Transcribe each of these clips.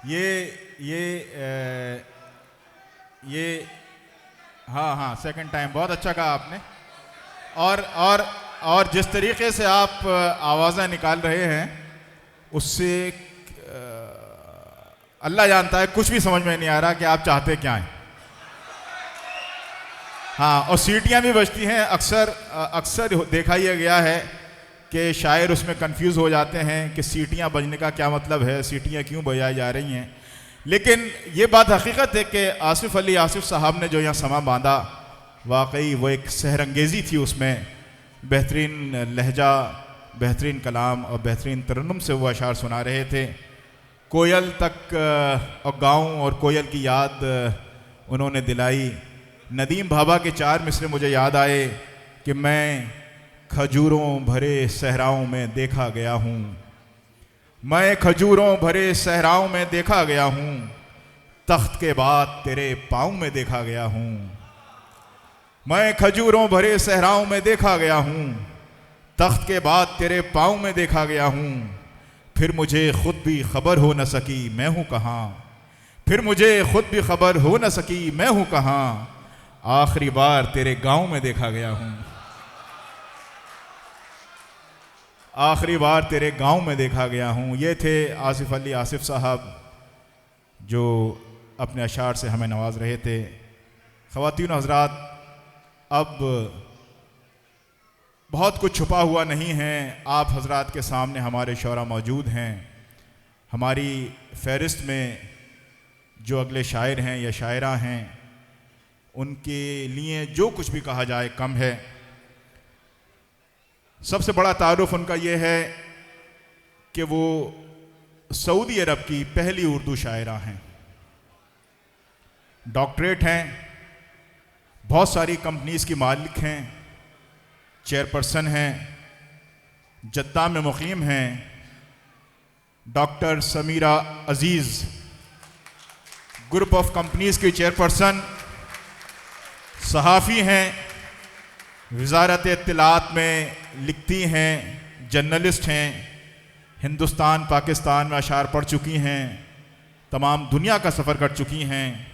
ये हाँ, second time बहुत अच्छा कहा आपने। और जिस तरीके से आप आवाज़ें निकाल रहे हैं उससे अल्लाह जानता है, कुछ भी समझ में नहीं आ रहा कि आप चाहते क्या हैं। हाँ, और सीटियाँ भी बजती हैं। अक्सर देखा यह गया है कि शायर उसमें कंफ्यूज हो जाते हैं कि सीटियाँ बजने का क्या मतलब है, सीटियाँ क्यों बजाई जा रही हैं। लेकिन ये बात हकीकत है कि आसिफ साहब ने जो यहाँ समा बांधा, वाकई वो एक सहरंगेज़ी थी। उसमें बेहतरीन लहजा, बेहतरीन कलाम और बेहतरीन तरन्नुम से वो अशार सुना रहे थे। कोयल तक और गाँव और कोयल की याद उन्होंने दिलाई। नदीम भाभा के 4 मिसरे मुझे याद आए कि मैं खजूरों भरे सहराओं में देखा गया हूँ, मैं खजूरों भरे सहराओं में देखा गया हूँ, तख्त के बाद तेरे पाँव में देखा गया हूँ। मैं खजूरों भरे सहराओं में देखा गया हूँ, तख्त के बाद तेरे पाँव में देखा गया हूँ। फिर मुझे खुद भी खबर हो न सकी मैं हूँ कहाँ, फिर मुझे खुद भी खबर हो न सकी मैं हूँ कहाँ, आखिरी बार तेरे गांव में देखा गया हूँ, आखिरी बार तेरे गांव में देखा गया हूँ। ये थे आसिफ अली आसिफ साहब जो अपने अशार से हमें नवाज रहे थे। ख़वातीन हज़रात, अब बहुत कुछ छुपा हुआ नहीं है। आप हज़रात के सामने हमारे शौरा मौजूद हैं। हमारी फ़हरिस्त में जो अगले शायर हैं या शायरा हैं, उनके लिए जो कुछ भी कहा जाए कम है। सबसे बड़ा तारुफ उनका ये है कि वो सऊदी अरब की पहली उर्दू शायरा हैं, डॉक्टरेट हैं, बहुत सारी कंपनीज की मालिक हैं, चेयरपर्सन हैं, जद्दा में मुकीम हैं। Doctor Sameera Aziz group of companies की चेयरपर्सन, सहाफ़ी हैं, वज़ारत इत्तिलात में लिखती हैं, जर्नलिस्ट हैं, हिंदुस्तान पाकिस्तान में अशार पढ़ चुकी हैं, तमाम दुनिया का सफ़र कर चुकी हैं,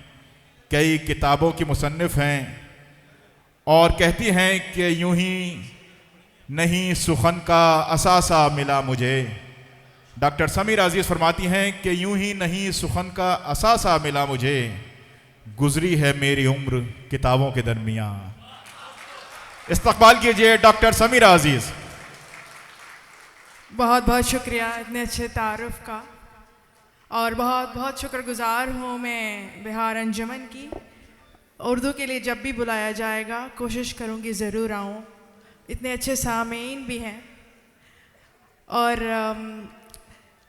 कई किताबों की मुसन्निफ़ हैं और कहती हैं कि यूं ही नहीं सुखन का असासा मिला मुझे। डॉक्टर समीरा अजीज़ फरमाती हैं कि यूं ही नहीं सुखन का असासा मिला मुझे, गुजरी है मेरी उम्र किताबों के दरमियान। इस्तकबाल कीजिए डॉक्टर समीरा अजीज़। बहुत बहुत शुक्रिया इतने अच्छे तारुफ का, और बहुत बहुत शुक्रगुजार हूँ मैं बिहार अंजुमन की। उर्दू के लिए जब भी बुलाया जाएगा कोशिश करूँगी ज़रूर आऊँ। इतने अच्छे सामीन भी हैं। और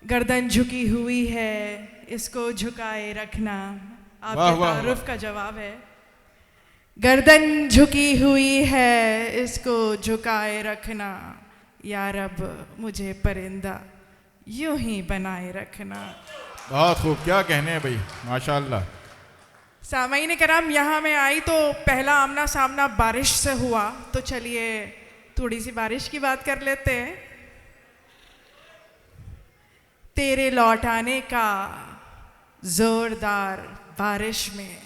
गर्दन झुकी हुई है इसको झुकाए रखना, आपके तारुफ का जवाब है। गर्दन झुकी हुई है इसको झुकाए रखना, या रब मुझे परिंदा यूं ही बनाए रखना। बहुत खूब, क्या कहने हैं भाई, माशाअल्लाह। सामाईन कराम, यहाँ मैं आई तो पहला आमना सामना बारिश से हुआ, तो चलिए थोड़ी सी बारिश की बात कर लेते हैं। तेरे लौट आने का जोरदार बारिश में,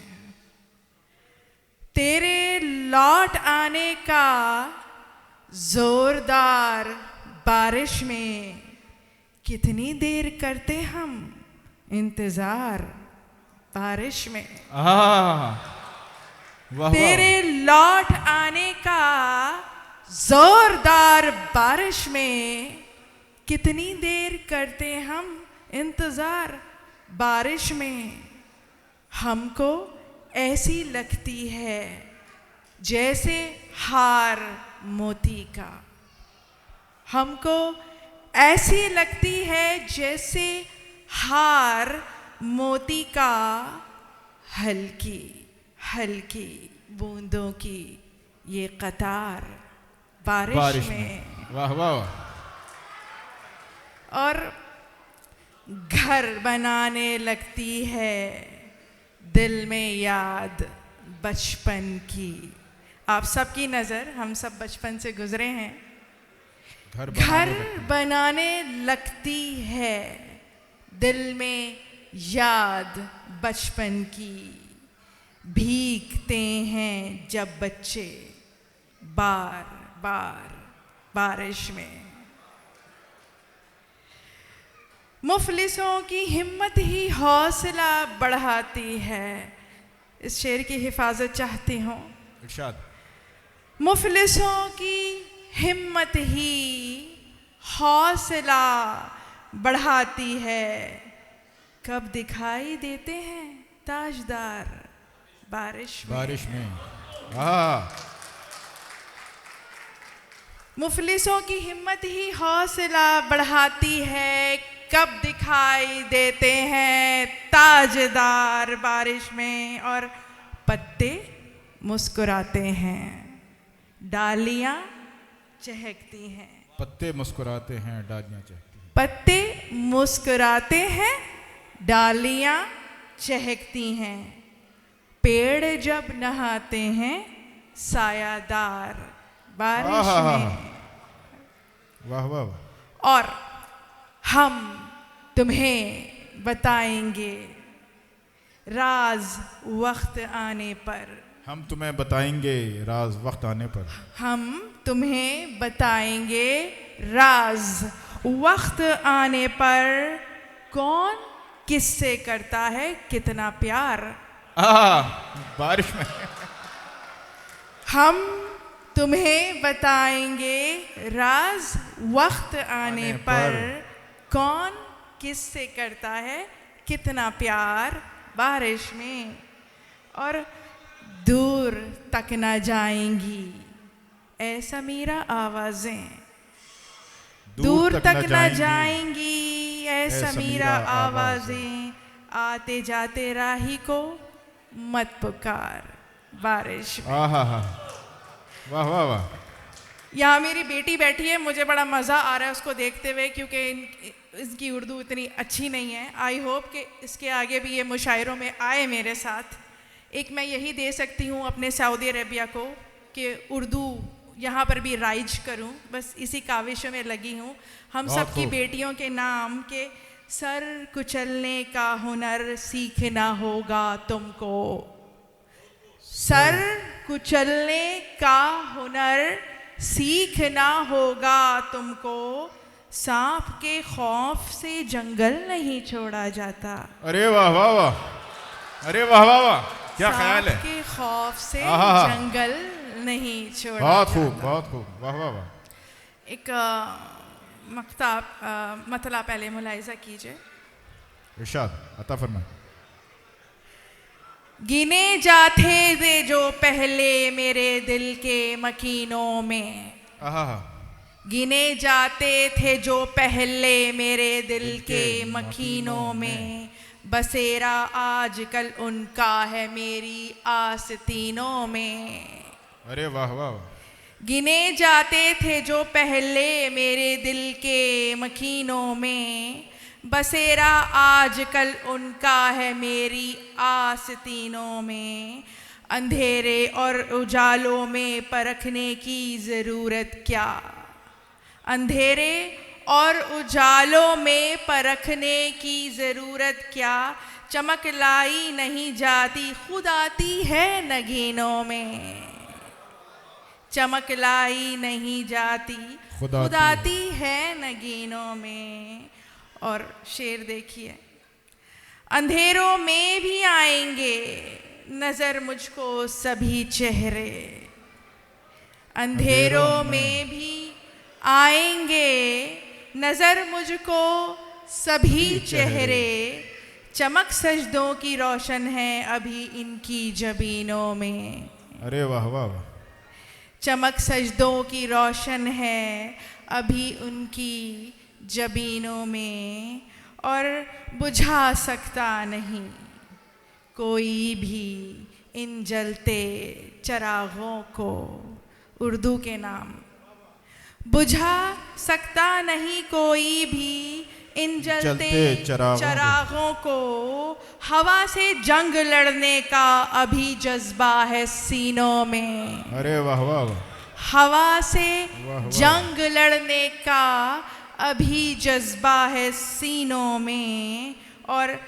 तेरे लौट आने का जोरदार बारिश में, कितनी देर करते हम इंतजार बारिश में। तेरे लौट आने का जोरदार बारिश में, कितनी देर करते हम इंतजार बारिश में। हमको ऐसी लगती है जैसे हार मोती का, हमको ऐसी लगती है जैसे हार मोती का, हल्की हल्की बूंदों की ये कतार बारिश में। वाह वाह। और घर बनाने लगती है दिल में याद बचपन की। आप सबकी नज़र, हम सब बचपन से गुजरे हैं। घर बनाने लगती है दिल में याद बचपन की, भीगते हैं जब बच्चे बार बार बारिश में। मुफलिसों की हिम्मत ही हौसला बढ़ाती है। इस शेर की हिफाजत चाहती हूँ। इरशाद। मुफलिसों की हिम्मत ही हौसला बढ़ाती है, कब दिखाई देते हैं ताजदार बारिश में। बारिश में। हाँ। मुफलिसों की हिम्मत ही हौसला बढ़ाती है, कब दिखाई देते हैं ताजदार बारिश में। और पत्ते मुस्कुराते हैं, डालियां चहकती हैं। पत्ते मुस्कुराते हैं, डालियां चहकती हैं। पत्ते मुस्कुराते हैं, डालियां चहकती हैं। पेड़ जब नहाते हैं सायादार बारिश में। वाह वाह वाह। और हम तुम्हें बताएंगे राज वक्त आने पर। हम तुम्हें बताएंगे राज वक्त आने पर। हम तुम्हें बताएंगे राज वक्त आने पर, कौन किससे करता है कितना प्यार। बारिश में। हम तुम्हें बताएंगे राज वक्त आने पर, कौन किससे करता है कितना प्यार बारिश में। और दूर तक ना जाएंगी ऐ समीरा आवाजें, दूर तक ना जाएंगी ऐ समीरा आवाजें। आते जाते राही को मत पुकार बारिश में। वाह वाह वाह। यहाँ मेरी बेटी बैठी है, मुझे बड़ा मज़ा आ रहा है उसको देखते हुए, क्योंकि इसकी उर्दू इतनी अच्छी नहीं है। आई होप कि इसके आगे भी ये मुशायरों में आए मेरे साथ। एक मैं यही दे सकती हूँ अपने सऊदी अरेबिया को कि उर्दू यहाँ पर भी राइज करूँ, बस इसी काविशों में लगी हूँ। हम सबकी बेटियों के नाम के सर कुचलने का हुनर सीखना होगा तुमको। सर कुचलने का हुनर सीखना होगा तुमको, सांप के खौफ से जंगल नहीं छोड़ा जाता। अरे वाह वाह वाह। अरे वाह वाह वाह, क्या ख्याल है। सांप के खौफ से जंगल नहीं छोड़ा बहुत जाता। खूब, बहुत खूब। वाह वाह वाह। एक मतला पहले मुलाहिजा कीजिए। इरशाद अता फरमाए। गिने जाते थे जो पहले मेरे दिल के मकीनों में। गिने जाते थे जो पहले मेरे दिल के मकीनों में, बसेरा आजकल उनका है मेरी आस्तीनों में। अरे वाह वाह। गिने जाते थे जो पहले मेरे दिल के मकीनों में, बसेरा आजकल उनका है मेरी आस्तीनों में। अंधेरे और उजालों में परखने की ज़रूरत क्या, अंधेरे और उजालों में परखने की ज़रूरत क्या। चमक लाई नहीं जाती खुद आती है नगीनों में। चमक लाई नहीं जाती खुद आती है नगीनों में। और शेर देखिए। अंधेरों में भी आएंगे नजर मुझको सभी चेहरे, अंधेरों में भी आएंगे नजर मुझको सभी चेहरे। चमक सजदों की रोशन है अभी इनकी जबीनों में। अरे वाह वाह वाह। चमक सजदों की रोशन है अभी उनकी जबीनों में। और बुझा सकता नहीं कोई भी इन जलते चरागों को। उर्दू के नाम। बुझा सकता नहीं कोई भी इन जलते चरागों को। हवा से जंग लड़ने का अभी जज्बा है सीनों में। अरे वाह वाह वाह। हवा से जंग लड़ने का अभी जज्बा है सीनों में। और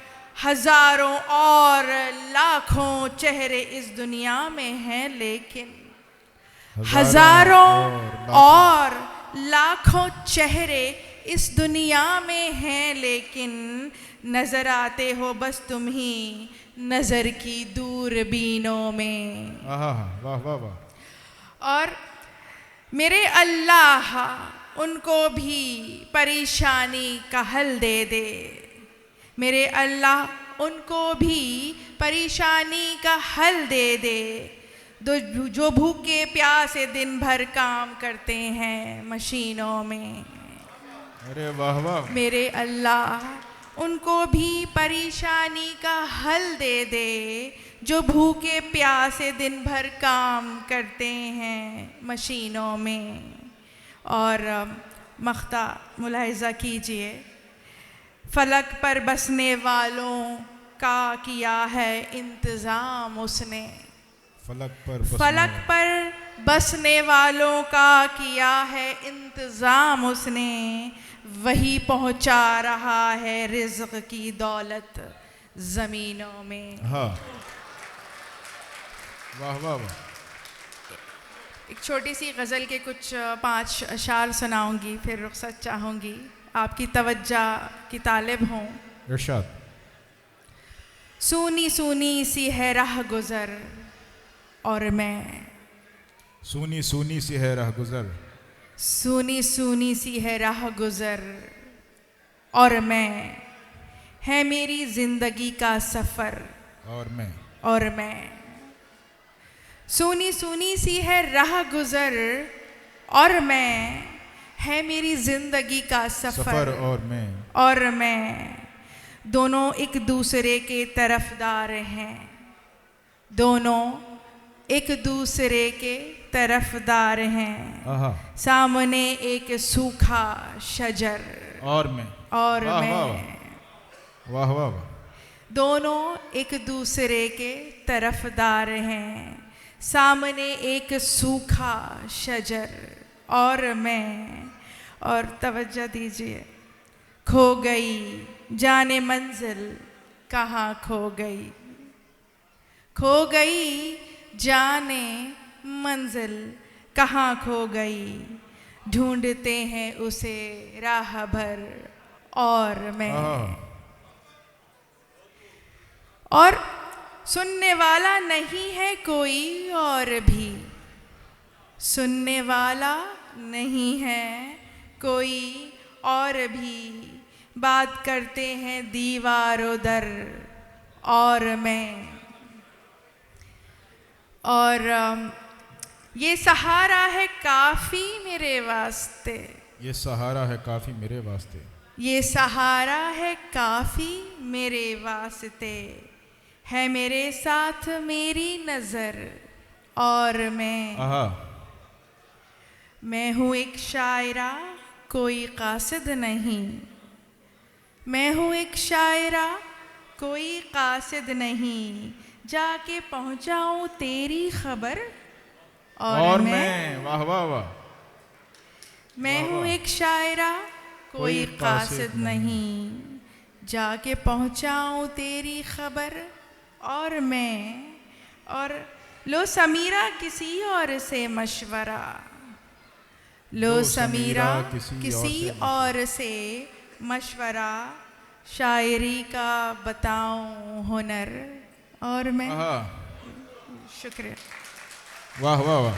हजारों और लाखों चेहरे इस दुनिया में हैं, लेकिन हजारों और लाखों चेहरे इस दुनिया में हैं, लेकिन नजर आते हो बस तुम ही नजर की दूरबीनों में। वाह वाह वाह। और मेरे अल्लाह उनको भी परेशानी का हल दे दे, मेरे अल्लाह उनको भी परेशानी का हल दे दे, जो भूखे प्यासे दिन भर काम करते हैं मशीनों में। अरे वाह वाह। मेरे अल्लाह उनको भी परेशानी का हल दे दे, जो भूखे प्यासे दिन भर काम करते हैं मशीनों में। और मख्ता मुलाहिज़ा कीजिए, फलक पर बसने वालों का किया है इंतज़ाम उसने, फलक पर बसने वालों का किया है इंतज़ाम उसने, वही पहुंचा रहा है रिज़्क़ की दौलत ज़मीनों में। हाँ वाह वाह वाह। एक छोटी सी गज़ल के कुछ 5 अशार सुनाऊंगी, फिर रुख़सत चाहूँगी, आपकी तवज्जो की तालिब हूँ। इरशाद। सूनी सूनी सी है राह गुज़र और मैं, सूनी सूनी सी है राह गुज़र, सूनी सूनी सी है राह गुज़र और मैं, है मेरी ज़िंदगी का सफ़र और मैं। सूनी सूनी सी है राह गुज़र और मैं, है मेरी ज़िंदगी का सफ़र और मैं। दोनों एक दूसरे के तरफदार हैं, दोनों एक दूसरे के तरफदार हैं। सामने एक सूखा शजर और मैं वाह वाह। दोनों एक दूसरे के तरफदार हैं, सामने एक सूखा शजर और मैं। और तवज्जो दीजिए, खो गई जाने मंजिल कहाँ खो गई, खो गई जाने मंजिल कहाँ खो गई, ढूंढते हैं उसे राह भर और मैं। और सुनने वाला नहीं है कोई और भी, सुनने वाला नहीं है कोई और भी, बात करते हैं दीवारों दर और मैं। और ये सहारा है काफ़ी मेरे वास्ते, ये सहारा है काफ़ी मेरे वास्ते, ये सहारा है काफ़ी मेरे वास्ते, है मेरे साथ मेरी नज़र और मैं हूँ एक शायरा कोई कासिद नहीं, मैं हूँ एक शायरा कोई कासिद नहीं, जाके पहुँचाऊँ तेरी खबर और मैं। वाह वाह वाह। मैं हूँ एक शायरा कोई कासिद नहीं, जाके पहुँचाऊँ तेरी खबर और मैं। और लो समीरा किसी और से मशवरा, लो समीरा किसी और से मशवरा, शायरी का बताऊं हुनर और मैं। वाह वाह वाह।